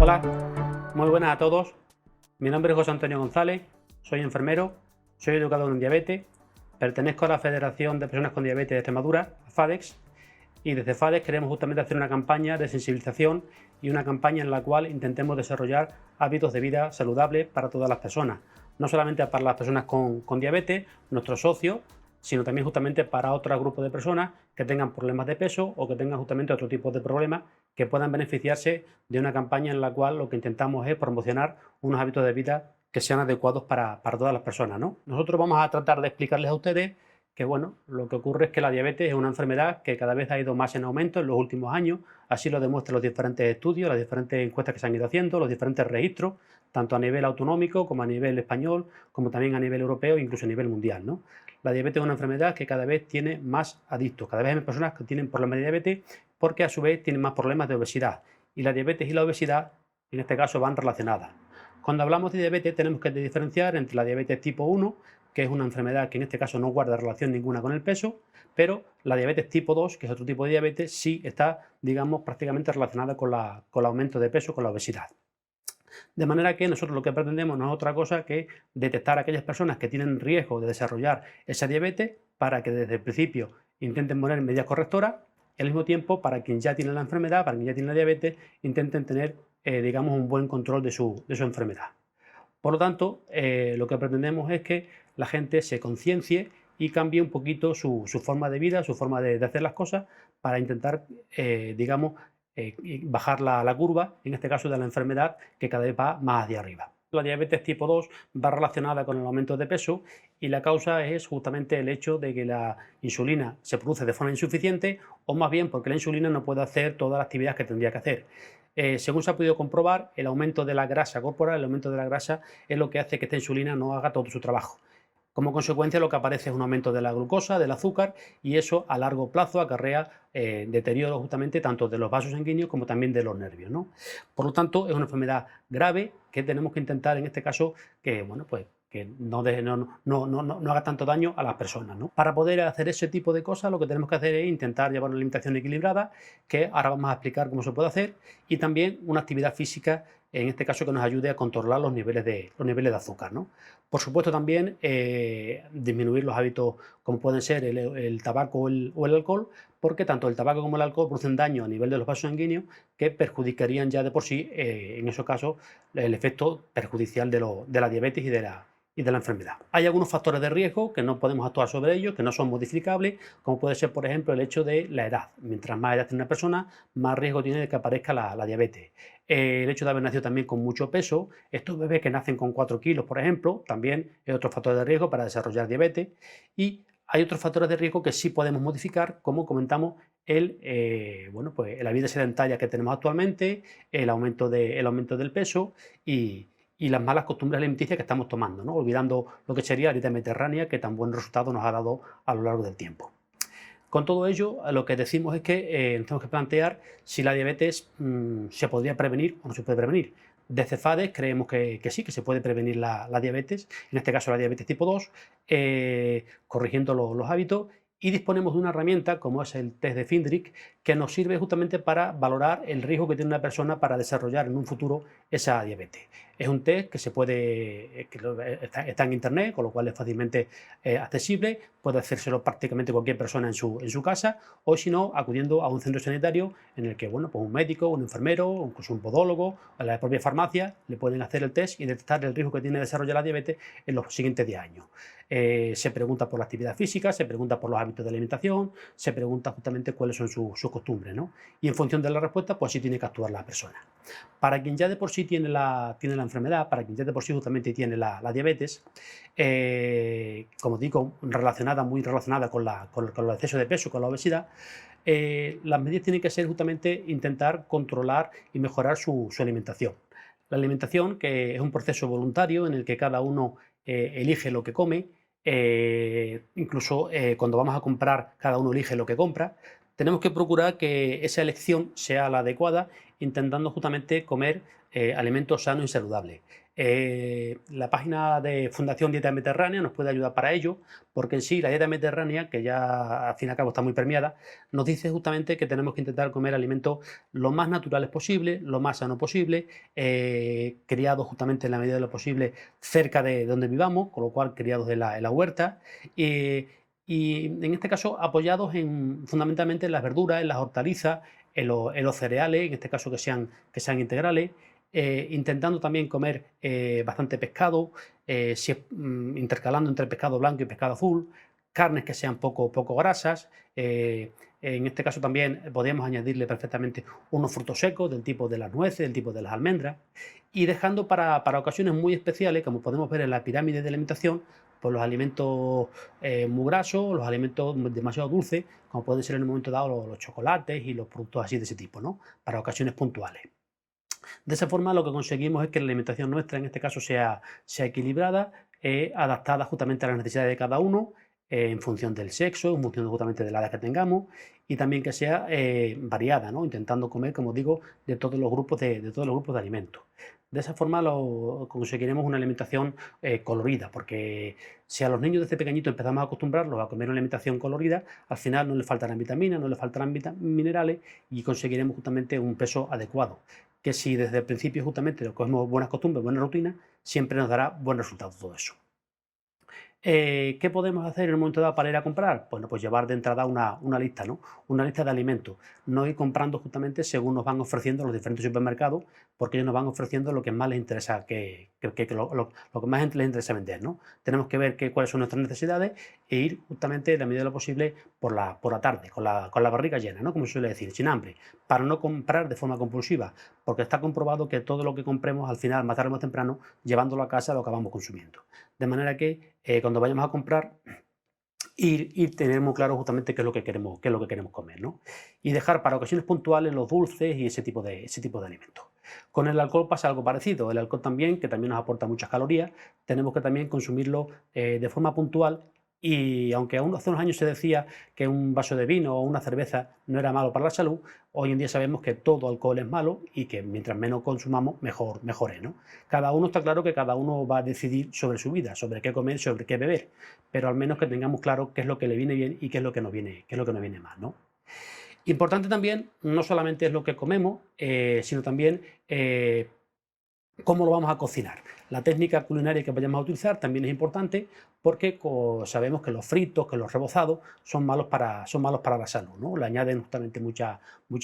Hola, muy buenas a todos. Mi nombre es José Antonio González, soy enfermero, soy educador en diabetes, pertenezco a la Federación de Personas con Diabetes de Extremadura, FADEX, y desde FADEX queremos justamente hacer una campaña de sensibilización y una campaña en la cual intentemos desarrollar hábitos de vida saludables para todas las personas, no solamente para las personas con diabetes, nuestros socios, sino también justamente para otro grupo de personas que tengan problemas de peso o que tengan justamente otro tipo de problemas que puedan beneficiarse de una campaña en la cual lo que intentamos es promocionar unos hábitos de vida que sean adecuados para todas las personas, ¿no? Nosotros vamos a tratar de explicarles a ustedes que, bueno, lo que ocurre es que la diabetes es una enfermedad que cada vez ha ido más en aumento en los últimos años, así lo demuestran los diferentes estudios, las diferentes encuestas que se han ido haciendo, los diferentes registros, tanto a nivel autonómico como a nivel español, como también a nivel europeo e incluso a nivel mundial, ¿no? La diabetes es una enfermedad que cada vez tiene más adictos, cada vez hay personas que tienen problemas de diabetes porque a su vez tienen más problemas de obesidad. Y la diabetes y la obesidad, en este caso, van relacionadas. Cuando hablamos de diabetes tenemos que diferenciar entre la diabetes tipo 1, que es una enfermedad que en este caso no guarda relación ninguna con el peso, pero la diabetes tipo 2, que es otro tipo de diabetes, sí está, digamos, prácticamente relacionada con el aumento de peso, con la obesidad. De manera que nosotros lo que pretendemos no es otra cosa que detectar a aquellas personas que tienen riesgo de desarrollar esa diabetes para que desde el principio intenten poner medidas correctoras y al mismo tiempo para quien ya tiene la enfermedad, para quien ya tiene la diabetes, intenten tener, digamos, un buen control de su enfermedad. Por lo tanto, lo que pretendemos es que la gente se conciencie y cambie un poquito su forma de vida, su forma de hacer las cosas para intentar, digamos, bajar la curva, en este caso de la enfermedad, que cada vez va más hacia arriba. La diabetes tipo 2 va relacionada con el aumento de peso y la causa es justamente el hecho de que la insulina se produce de forma insuficiente o más bien porque la insulina no puede hacer toda la actividad que tendría que hacer. Según se ha podido comprobar, el aumento de la grasa corporal, el aumento de la grasa es lo que hace que esta insulina no haga todo su trabajo. Como consecuencia, lo que aparece es un aumento de la glucosa, del azúcar, y eso a largo plazo acarrea deterioro justamente tanto de los vasos sanguíneos como también de los nervios, ¿no? Por lo tanto, es una enfermedad grave que tenemos que intentar en este caso que, bueno, pues, que no haga tanto daño a las personas, ¿no? Para poder hacer ese tipo de cosas, lo que tenemos que hacer es intentar llevar una alimentación equilibrada, que ahora vamos a explicar cómo se puede hacer, y también una actividad física, en este caso que nos ayude a controlar los niveles de azúcar, ¿no? Por supuesto también disminuir los hábitos como pueden ser el tabaco o el alcohol, porque tanto el tabaco como el alcohol producen daño a nivel de los vasos sanguíneos que perjudicarían ya de por sí, en esos casos, el efecto perjudicial de la diabetes y de la enfermedad. Hay algunos factores de riesgo que no podemos actuar sobre ellos, que no son modificables, como puede ser, por ejemplo, el hecho de la edad. Mientras más edad tiene una persona, más riesgo tiene de que aparezca la diabetes. El hecho de haber nacido también con mucho peso, estos bebés que nacen con 4 kilos, por ejemplo, también es otro factor de riesgo para desarrollar diabetes. Y hay otros factores de riesgo que sí podemos modificar, como comentamos, bueno, pues la vida sedentaria que tenemos actualmente, el aumento del peso y las malas costumbres alimenticias que estamos tomando, ¿no? Olvidando lo que sería la dieta mediterránea, que tan buen resultado nos ha dado a lo largo del tiempo. Con todo ello, lo que decimos es que nos tenemos que plantear si la diabetes se podría prevenir o no se puede prevenir. Desde FADES creemos que sí, que se puede prevenir la diabetes, en este caso la diabetes tipo 2, corrigiendo los hábitos, y disponemos de una herramienta como es el test de Findrich, que nos sirve justamente para valorar el riesgo que tiene una persona para desarrollar en un futuro esa diabetes. Es un test que se puede, está en internet, con lo cual es fácilmente accesible, puede hacérselo prácticamente cualquier persona en su casa, o si no, acudiendo a un centro sanitario en el que, bueno, pues un médico, un enfermero, o incluso un podólogo, o la propia farmacia, le pueden hacer el test y detectar el riesgo que tiene de desarrollar la diabetes en los siguientes 10 años. Se pregunta por la actividad física, se pregunta por los hábitos de alimentación, se pregunta justamente cuáles son sus costumbres, ¿no? Y en función de la respuesta, pues sí tiene que actuar la persona. Para quien ya de por sí tiene la enfermedad, para quien ya de por sí justamente tiene la diabetes, como digo, muy relacionada con el exceso de peso, con la obesidad, las medidas tienen que ser justamente intentar controlar y mejorar su alimentación. La alimentación, que es un proceso voluntario en el que cada uno elige lo que come, incluso cuando vamos a comprar, cada uno elige lo que compra. Tenemos que procurar que esa elección sea la adecuada, intentando justamente comer alimentos sanos y saludables. La página de Fundación Dieta Mediterránea nos puede ayudar para ello, porque en sí la dieta mediterránea, que ya al fin y al cabo está muy permeada, nos dice justamente que tenemos que intentar comer alimentos lo más naturales posible, lo más sano posible, criados justamente en la medida de lo posible cerca de donde vivamos, con lo cual criados en la huerta, y en este caso apoyados fundamentalmente en las verduras, en las hortalizas, en los cereales, en este caso que sean integrales, intentando también comer bastante pescado, intercalando entre pescado blanco y pescado azul, carnes que sean poco grasas. En este caso también podríamos añadirle perfectamente unos frutos secos del tipo de las nueces, del tipo de las almendras, y dejando para ocasiones muy especiales, como podemos ver en la pirámide de alimentación, pues los alimentos muy grasos, los alimentos demasiado dulces, como pueden ser en un momento dado los chocolates y los productos así de ese tipo, ¿no? Para ocasiones puntuales. De esa forma lo que conseguimos es que la alimentación nuestra en este caso sea equilibrada, adaptada justamente a las necesidades de cada uno, en función del sexo, en función justamente de la edad que tengamos, y también que sea variada, ¿no? Intentando comer, como digo, de todos los grupos de todos los grupos de alimentos. De esa forma conseguiremos una alimentación colorida, porque si a los niños desde pequeñitos empezamos a acostumbrarlos a comer una alimentación colorida, al final no les faltarán vitaminas, no les faltarán minerales y conseguiremos justamente un peso adecuado, que si desde el principio justamente cogemos buenas costumbres, buenas rutinas, siempre nos dará buen resultado todo eso. ¿Qué podemos hacer en un momento dado para ir a comprar? Bueno, pues llevar de entrada una lista, ¿no? Una lista de alimentos. No ir comprando justamente según nos van ofreciendo los diferentes supermercados, porque ellos nos van ofreciendo lo que más les interesa, lo que más les interesa vender, ¿no? Tenemos que ver cuáles son nuestras necesidades e ir justamente en la medida de lo posible por la tarde, con la barriga llena, ¿no? Como se suele decir, sin hambre, para no comprar de forma compulsiva, porque está comprobado que todo lo que compremos al final, más tarde o más temprano, llevándolo a casa lo acabamos consumiendo. De manera que cuando vayamos a comprar, tener muy claro justamente qué es lo que queremos comer, ¿no? Y dejar para ocasiones puntuales los dulces y ese tipo de alimentos. Con el alcohol pasa algo parecido. El alcohol también, que también nos aporta muchas calorías, tenemos que también consumirlo de forma puntual. Y aunque hace unos años se decía que un vaso de vino o una cerveza no era malo para la salud, hoy en día sabemos que todo alcohol es malo y que mientras menos consumamos, mejor es, ¿no? Cada uno está claro que cada uno va a decidir sobre su vida, sobre qué comer, sobre qué beber, pero al menos que tengamos claro qué es lo que le viene bien y qué es lo que nos viene mal, ¿no? Importante también, no solamente es lo que comemos, sino también cómo lo vamos a cocinar. La técnica culinaria que vayamos a utilizar también es importante porque sabemos que los fritos, que los rebozados son malos para la salud, ¿no? Le añaden justamente muchas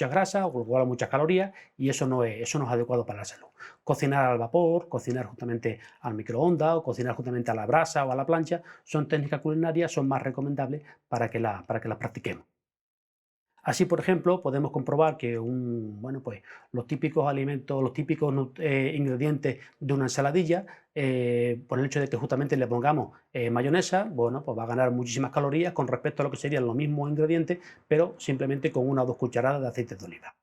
grasas o igual muchas calorías y eso no es adecuado para la salud. Cocinar al vapor, cocinar justamente al microondas o cocinar justamente a la brasa o a la plancha son técnicas culinarias, son más recomendables para que las practiquemos. Así, por ejemplo, podemos comprobar que bueno, pues los típicos alimentos, los típicos ingredientes de una ensaladilla, por el hecho de que justamente le pongamos mayonesa, bueno, pues va a ganar muchísimas calorías con respecto a lo que serían los mismos ingredientes, pero simplemente con 1 o 2 cucharadas de aceite de oliva.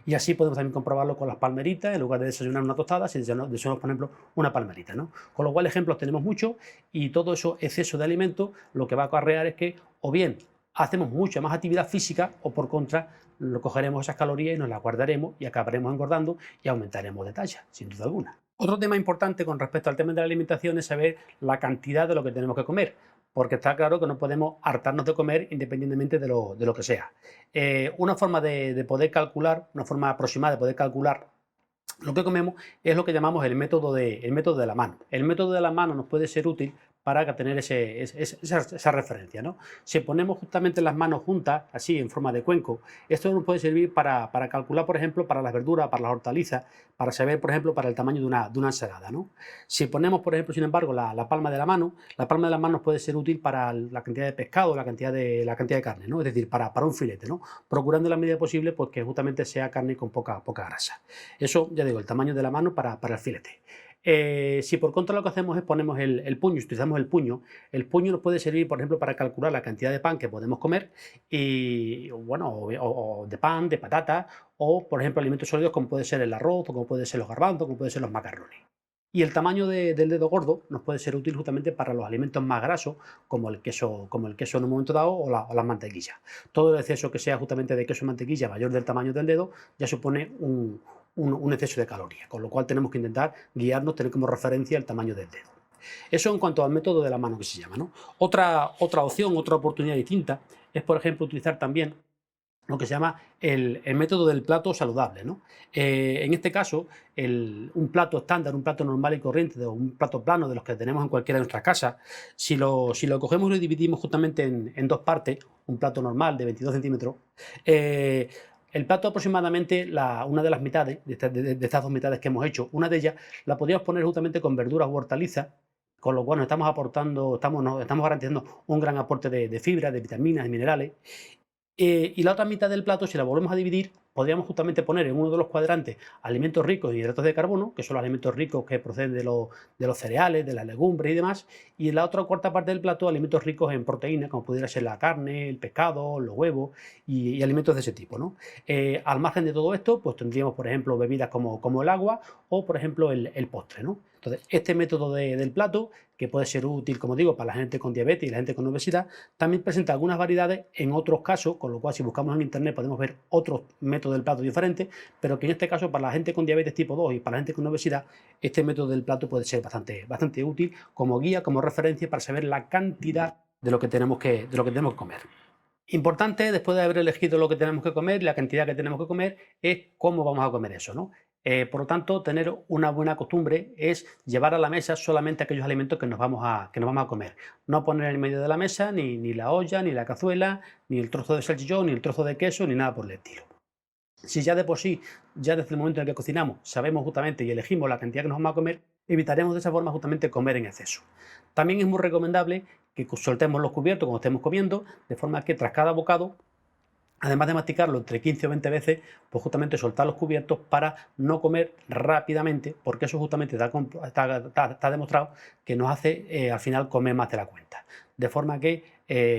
Y así podemos también comprobarlo con las palmeritas, en lugar de desayunar una tostada, si desayunamos, por ejemplo, una palmerita, ¿no? Con lo cual, ejemplos tenemos muchos y todo eso exceso de alimento lo que va a acarrear es que o bien hacemos mucha más actividad física o por contra cogeremos esas calorías y nos las guardaremos y acabaremos engordando y aumentaremos de talla, sin duda alguna. Otro tema importante con respecto al tema de la alimentación es saber la cantidad de lo que tenemos que comer, porque está claro que no podemos hartarnos de comer independientemente de lo que sea. Una forma de poder calcular, una forma aproximada de poder calcular lo que comemos es lo que llamamos el método de la mano. El método de la mano nos puede ser útil para tener esa referencia, ¿no? Si ponemos justamente las manos juntas, así en forma de cuenco, esto nos puede servir para calcular, por ejemplo, para las verduras, para las hortalizas, para saber, por ejemplo, para el tamaño de una ensalada, ¿no? Si ponemos, por ejemplo, sin embargo, la palma de la mano nos puede ser útil para la cantidad de pescado, la cantidad de carne, ¿no? Es decir, para un filete, ¿no? Procurando en la medida posible pues, que justamente sea carne con poca grasa. Eso, ya digo, el tamaño de la mano para el filete. Si por contra lo que hacemos es ponemos el puño, utilizamos el puño nos puede servir, por ejemplo, para calcular la cantidad de pan que podemos comer, y bueno, o de pan, de patata, o por ejemplo alimentos sólidos como puede ser el arroz, o como puede ser los garbanzos, como puede ser los macarrones. Y el tamaño del dedo gordo nos puede ser útil justamente para los alimentos más grasos, como el queso en un momento dado o las mantequillas. Todo el exceso que sea justamente de queso o mantequilla mayor del tamaño del dedo ya supone un exceso de calorías, con lo cual tenemos que intentar guiarnos, tener como referencia el tamaño del dedo. Eso en cuanto al método de la mano que se llama, ¿no? Otra opción, otra oportunidad distinta es, por ejemplo, utilizar también lo que se llama el método del plato saludable, ¿no? En este caso, un plato estándar, un plato normal y corriente, o un plato plano de los que tenemos en cualquiera de nuestras casas, si lo cogemos y lo dividimos justamente en dos partes, un plato normal de 22 centímetros, el plato aproximadamente, una de las mitades, de estas dos mitades que hemos hecho, una de ellas la podríamos poner justamente con verduras u hortalizas, con lo cual nos estamos aportando, estamos garantizando un gran aporte de fibra, de vitaminas, de minerales. Y la otra mitad del plato, si la volvemos a dividir, podríamos justamente poner en uno de los cuadrantes alimentos ricos en hidratos de carbono, que son los alimentos ricos que proceden de los cereales, de las legumbres y demás, y en la otra cuarta parte del plato, alimentos ricos en proteínas, como pudiera ser la carne, el pescado, los huevos y alimentos de ese tipo, ¿no? Al margen de todo esto, pues tendríamos, por ejemplo, bebidas como el agua o, por ejemplo, el postre, ¿no? Entonces, este método del plato, que puede ser útil, como digo, para la gente con diabetes y la gente con obesidad, también presenta algunas variedades en otros casos, con lo cual si buscamos en internet podemos ver otros métodos del plato diferentes, pero que en este caso para la gente con diabetes tipo 2 y para la gente con obesidad, este método del plato puede ser bastante útil como guía, como referencia para saber la cantidad de lo que tenemos que comer. Importante, después de haber elegido lo que tenemos que comer, la cantidad que tenemos que comer, es cómo vamos a comer eso, ¿no? Por lo tanto, tener una buena costumbre es llevar a la mesa solamente aquellos alimentos que nos vamos a comer. No poner en medio de la mesa ni la olla, ni la cazuela, ni el trozo de salchichón, ni el trozo de queso, ni nada por el estilo. Si ya de por sí, ya desde el momento en el que cocinamos, sabemos justamente y elegimos la cantidad que nos vamos a comer, evitaremos de esa forma justamente comer en exceso. También es muy recomendable que soltemos los cubiertos cuando estemos comiendo, de forma que tras cada bocado, además de masticarlo entre 15 o 20 veces, pues justamente soltar los cubiertos para no comer rápidamente, porque eso justamente está demostrado que nos hace al final comer más de la cuenta. De forma que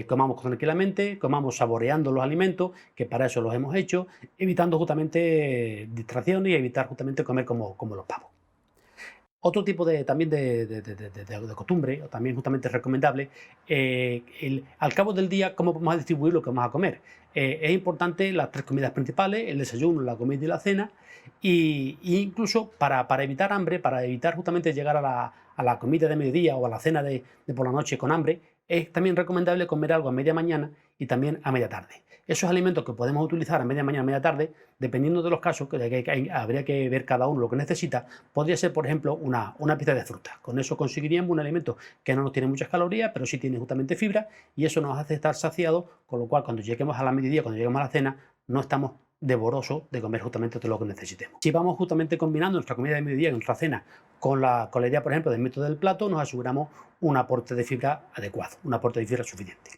comamos tranquilamente, comamos saboreando los alimentos, que para eso los hemos hecho, evitando justamente distracciones y evitar justamente comer como los pavos. Otro tipo también de costumbre, o también justamente recomendable, al cabo del día, cómo vamos a distribuir lo que vamos a comer. Es importante las tres comidas principales, el desayuno, la comida y la cena, y incluso para evitar hambre, para evitar justamente llegar a la comida de mediodía o a la cena de por la noche con hambre, es también recomendable comer algo a media mañana y también a media tarde. Esos alimentos que podemos utilizar a media mañana, a media tarde, dependiendo de los casos, que habría que ver cada uno lo que necesita, podría ser, por ejemplo, una pieza de fruta. Con eso conseguiríamos un alimento que no nos tiene muchas calorías, pero sí tiene justamente fibra, y eso nos hace estar saciados, con lo cual cuando lleguemos a la mediodía, cuando lleguemos a la cena, no estamos devorosos de comer justamente todo lo que necesitemos. Si vamos justamente combinando nuestra comida de mediodía y nuestra cena con la idea, por ejemplo, del método del plato, nos aseguramos un aporte de fibra adecuado, un aporte de fibra suficiente.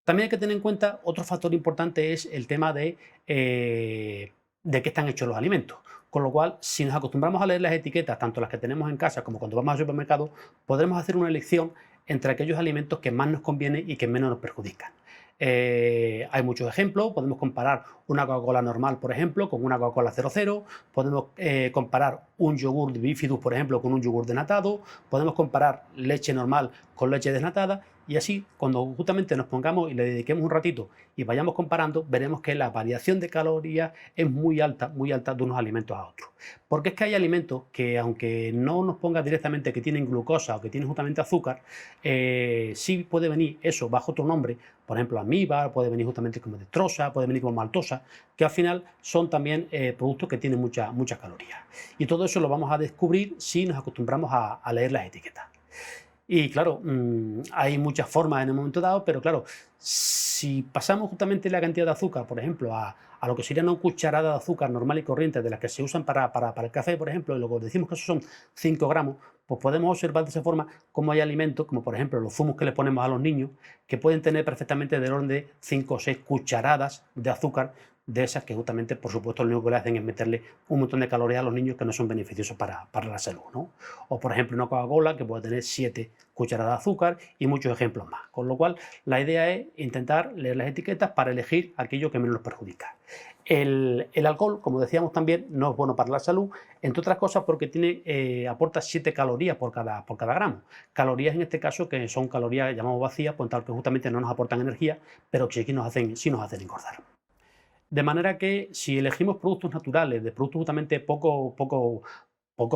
También hay que tener en cuenta otro factor importante, es el tema de qué están hechos los alimentos. Con lo cual, si nos acostumbramos a leer las etiquetas, tanto las que tenemos en casa como cuando vamos al supermercado, podremos hacer una elección entre aquellos alimentos que más nos convienen y que menos nos perjudican. Hay muchos ejemplos, podemos comparar una Coca-Cola normal, por ejemplo, con una Coca-Cola 00, podemos comparar un yogur de Bifidus, por ejemplo, con un yogur desnatado, podemos comparar leche normal con leche desnatada, y así, cuando justamente nos pongamos y le dediquemos un ratito y vayamos comparando, veremos que la variación de calorías es muy alta de unos alimentos a otros. Porque es que hay alimentos que, aunque no nos ponga directamente que tienen glucosa o que tienen justamente azúcar, sí puede venir eso bajo otro nombre, por ejemplo almíbar, puede venir justamente como dextrosa, puede venir como maltosa, que al final son también productos que tienen muchas calorías. Y todo eso lo vamos a descubrir si nos acostumbramos a leer las etiquetas. Y claro, hay muchas formas en el momento dado, pero claro, si pasamos justamente la cantidad de azúcar, por ejemplo, a lo que sería una cucharada de azúcar normal y corriente, de las que se usan para el café, por ejemplo, y luego decimos que eso son 5 gramos, pues podemos observar de esa forma cómo hay alimentos, como por ejemplo los zumos que le ponemos a los niños, que pueden tener perfectamente del orden de 5 o 6 cucharadas de azúcar, de esas que justamente, por supuesto, lo único que le hacen es meterle un montón de calorías a los niños que no son beneficiosos para la salud, ¿no? O, por ejemplo, una Coca-Cola que puede tener 7 cucharadas de azúcar y muchos ejemplos más. Con lo cual, la idea es intentar leer las etiquetas para elegir aquello que menos nos perjudica. El alcohol, como decíamos también, no es bueno para la salud, entre otras cosas porque aporta 7 calorías por cada gramo. Calorías en este caso que son calorías, llamamos vacías, por tal que justamente no nos aportan energía, pero que sí nos hacen engordar. De manera que si elegimos productos naturales, de productos justamente poco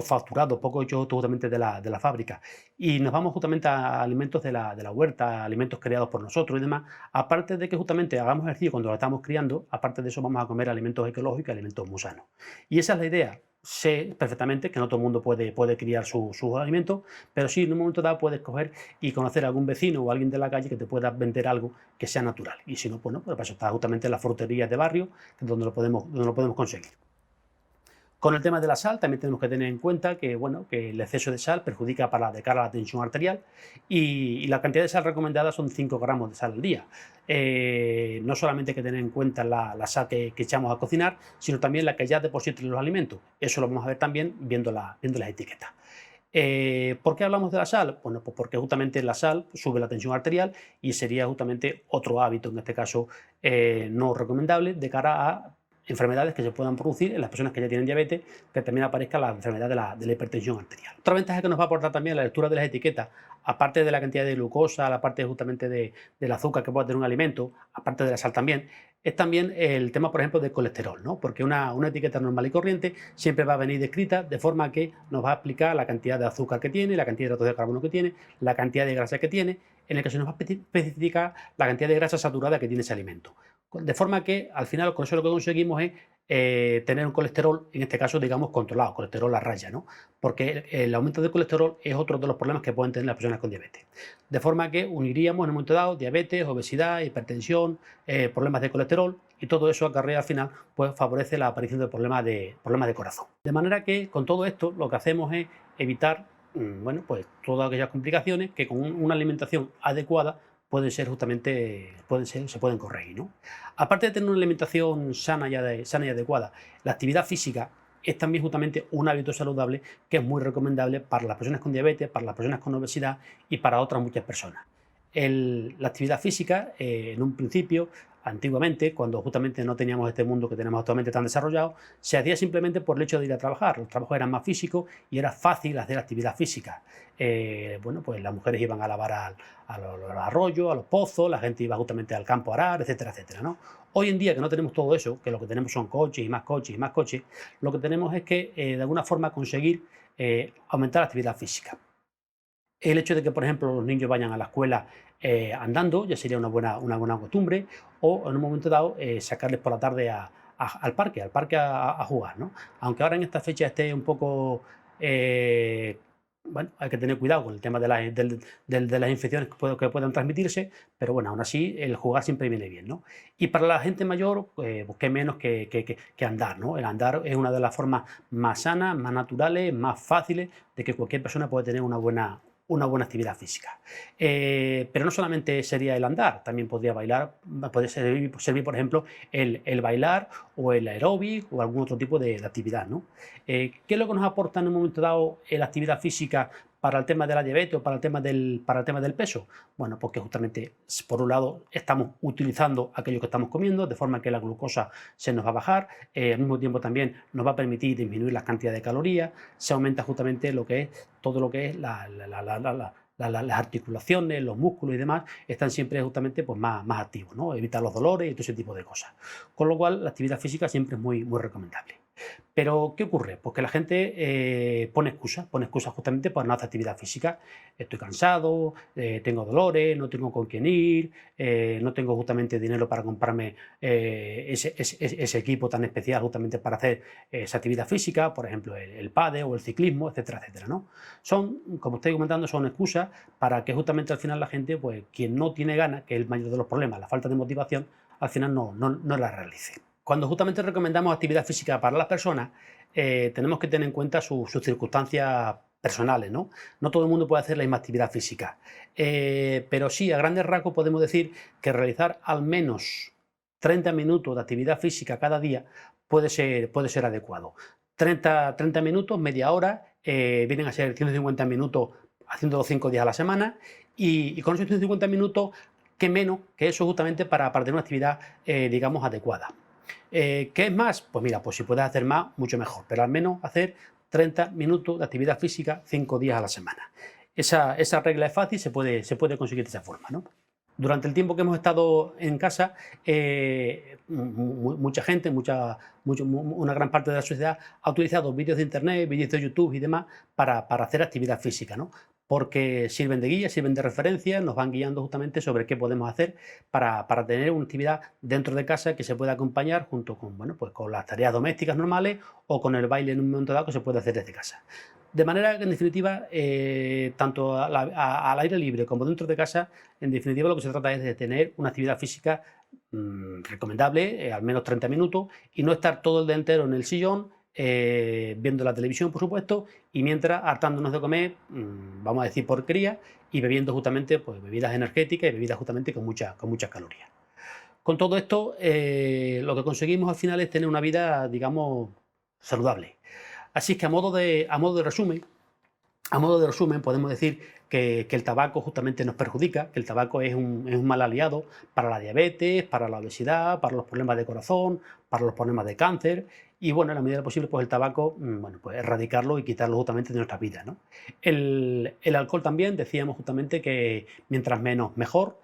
facturados, poco hechos justamente de la fábrica, y nos vamos justamente a alimentos de la huerta, alimentos creados por nosotros y demás, aparte de que justamente hagamos ejercicio cuando lo estamos criando, aparte de eso vamos a comer alimentos ecológicos y alimentos muy sanos. Y esa es la idea. Sé perfectamente que no todo el mundo puede criar sus alimentos, pero sí en un momento dado puedes coger y conocer a algún vecino o alguien de la calle que te pueda vender algo que sea natural. Y si no, bueno, pues para eso está justamente en las fruterías de barrio, que es donde lo podemos conseguir. Con el tema de la sal también tenemos que tener en cuenta que, bueno, que el exceso de sal perjudica de cara a la tensión arterial y la cantidad de sal recomendada son 5 gramos de sal al día. No solamente hay que tener en cuenta la sal que echamos a cocinar, sino también la que ya deposita en los alimentos. Eso lo vamos a ver también viendo las etiquetas. ¿Por qué hablamos de la sal? Bueno, pues porque justamente la sal sube la tensión arterial y sería justamente otro hábito, en este caso no recomendable, de cara a enfermedades que se puedan producir en las personas que ya tienen diabetes, que también aparezca la enfermedad de la hipertensión arterial. Otra ventaja que nos va a aportar también la lectura de las etiquetas, aparte de la cantidad de glucosa, la parte justamente del azúcar que puede tener un alimento, aparte de la sal también, es también el tema, por ejemplo, del colesterol, ¿no? Porque una etiqueta normal y corriente siempre va a venir descrita de forma que nos va a explicar la cantidad de azúcar que tiene, la cantidad de hidratos de carbono que tiene, la cantidad de grasa que tiene, en el que se nos va a especificar la cantidad de grasa saturada que tiene ese alimento. De forma que al final con eso lo que conseguimos es tener un colesterol, en este caso digamos controlado, colesterol a raya, ¿no? Porque el aumento del colesterol es otro de los problemas que pueden tener las personas con diabetes. De forma que uniríamos en un momento dado diabetes, obesidad, hipertensión, problemas de colesterol y todo eso acarrea al final pues favorece la aparición de problemas de corazón. De manera que con todo esto lo que hacemos es evitar bueno, pues todas aquellas complicaciones que con una alimentación adecuada pueden ser justamente, se pueden corregir, ¿no? Aparte de tener una alimentación sana y adecuada, la actividad física es también justamente un hábito saludable que es muy recomendable para las personas con diabetes, para las personas con obesidad y para otras muchas personas. La actividad física, en un principio, antiguamente, cuando justamente no teníamos este mundo que tenemos actualmente tan desarrollado, se hacía simplemente por el hecho de ir a trabajar. Los trabajos eran más físicos y era fácil hacer actividad física. Bueno, pues las mujeres iban a lavar a los arroyos, a los pozos, la gente iba justamente al campo a arar, etcétera, etcétera, ¿no? Hoy en día que no tenemos todo eso, que lo que tenemos son coches y más coches y más coches, lo que tenemos es que de alguna forma conseguir aumentar la actividad física. El hecho de que, por ejemplo, los niños vayan a la escuela andando ya sería una buena costumbre, o en un momento dado sacarles por la tarde al parque a jugar, ¿no? Aunque ahora en esta fecha esté un poco... bueno, hay que tener cuidado con el tema de las infecciones que puedan transmitirse, pero bueno, aún así el jugar siempre viene bien, ¿no? Y para la gente mayor, pues qué menos que andar, ¿no? El andar es una de las formas más sanas, más naturales, más fáciles de que cualquier persona puede tener una buena actividad física. Pero no solamente sería el andar, también podría servir, por ejemplo, el bailar o el aeróbic o algún otro tipo de actividad, ¿no? ¿Qué es lo que nos aporta en un momento dado la actividad física para el tema de la diabetes o para el tema del peso? Bueno, porque justamente, por un lado, estamos utilizando aquello que estamos comiendo, de forma que la glucosa se nos va a bajar, al mismo tiempo también nos va a permitir disminuir la cantidad de calorías, se aumenta justamente todo lo que es las articulaciones, los músculos y demás, están siempre justamente pues, más activos, ¿no? Evitar los dolores y todo ese tipo de cosas. Con lo cual, la actividad física siempre es muy recomendable. Pero, ¿qué ocurre? Pues que la gente pone excusas justamente por no hacer actividad física. Estoy cansado, tengo dolores, no tengo con quién ir, no tengo justamente dinero para comprarme ese equipo tan especial justamente para hacer esa actividad física, por ejemplo, el pádel o el ciclismo, etcétera, etcétera, ¿no? Son, como estoy comentando, son excusas para que justamente al final la gente, pues quien no tiene ganas, que es el mayor de los problemas, la falta de motivación, al final no la realice. Cuando justamente recomendamos actividad física para las personas, tenemos que tener en cuenta sus circunstancias personales, ¿no? No todo el mundo puede hacer la misma actividad física, pero sí, a grandes rasgos podemos decir que realizar al menos 30 minutos de actividad física cada día puede ser adecuado. 30 minutos, media hora, vienen a ser 150 minutos haciéndolo 5 días a la semana y con esos 150 minutos, qué menos que eso justamente para tener una actividad, digamos, adecuada. ¿Qué es más? Pues mira, pues si puedes hacer más, mucho mejor, pero al menos hacer 30 minutos de actividad física 5 días a la semana. Esa regla es fácil, se puede conseguir de esa forma, ¿no? Durante el tiempo que hemos estado en casa, mucha gente, una gran parte de la sociedad ha utilizado vídeos de internet, vídeos de YouTube y demás para hacer actividad física, ¿no? Porque sirven de guía, sirven de referencia, nos van guiando justamente sobre qué podemos hacer para tener una actividad dentro de casa que se pueda acompañar junto con, bueno, pues con las tareas domésticas normales o con el baile en un momento dado que se puede hacer desde casa. De manera que, en definitiva, tanto al aire libre como dentro de casa, en definitiva lo que se trata es de tener una actividad física recomendable, al menos 30 minutos, y no estar todo el día entero en el sillón, viendo la televisión, por supuesto, y mientras hartándonos de comer, vamos a decir porquería, y bebiendo justamente pues, bebidas energéticas y bebidas justamente con muchas calorías. Con todo esto, lo que conseguimos al final es tener una vida, digamos, saludable. Así es que a modo de resumen, podemos decir que el tabaco justamente nos perjudica, que el tabaco es un mal aliado para la diabetes, para la obesidad, para los problemas de corazón, para los problemas de cáncer, y bueno, en la medida de lo posible, pues el tabaco, bueno, pues erradicarlo y quitarlo justamente de nuestra vida, ¿no? El alcohol también, decíamos justamente que mientras menos mejor,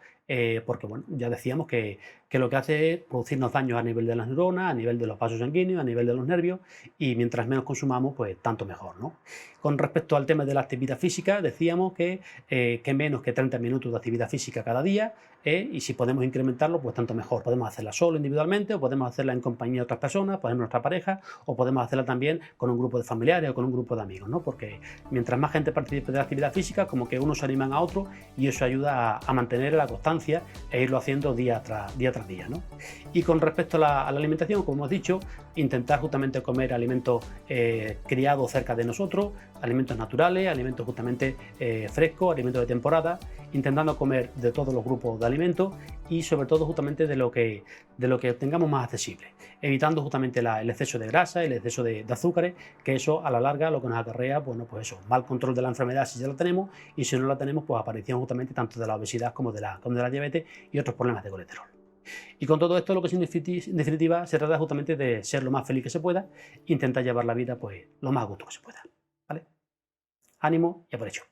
porque bueno, ya decíamos que lo que hace es producirnos daños a nivel de las neuronas, a nivel de los vasos sanguíneos, a nivel de los nervios, y mientras menos consumamos, pues tanto mejor, ¿no? Con respecto al tema de la actividad física, decíamos que menos que 30 minutos de actividad física cada día, y si podemos incrementarlo, pues tanto mejor. Podemos hacerla solo individualmente, o podemos hacerla en compañía de otras personas, por ejemplo nuestra pareja, o podemos hacerla también con un grupo de familiares o con un grupo de amigos, ¿no? Porque mientras más gente participe de la actividad física, como que unos se animan a otros, y eso ayuda a mantener la constancia e irlo haciendo día tras día, ¿no? Y con respecto a la alimentación, como hemos dicho, intentar justamente comer alimentos criados cerca de nosotros, alimentos naturales, alimentos justamente frescos, alimentos de temporada, intentando comer de todos los grupos de alimentos y sobre todo justamente de lo que tengamos más accesible, evitando justamente el exceso de grasa, el exceso de azúcares, que eso a la larga lo que nos acarrea, bueno, pues eso, mal control de la enfermedad si ya la tenemos, y si no la tenemos, pues aparición justamente tanto de la obesidad como de la diabetes y otros problemas de colesterol. Y con todo esto, lo que en definitiva se trata justamente de ser lo más feliz que se pueda, intentar llevar la vida pues lo más a gusto que se pueda, ¿vale? Ánimo y a por ello.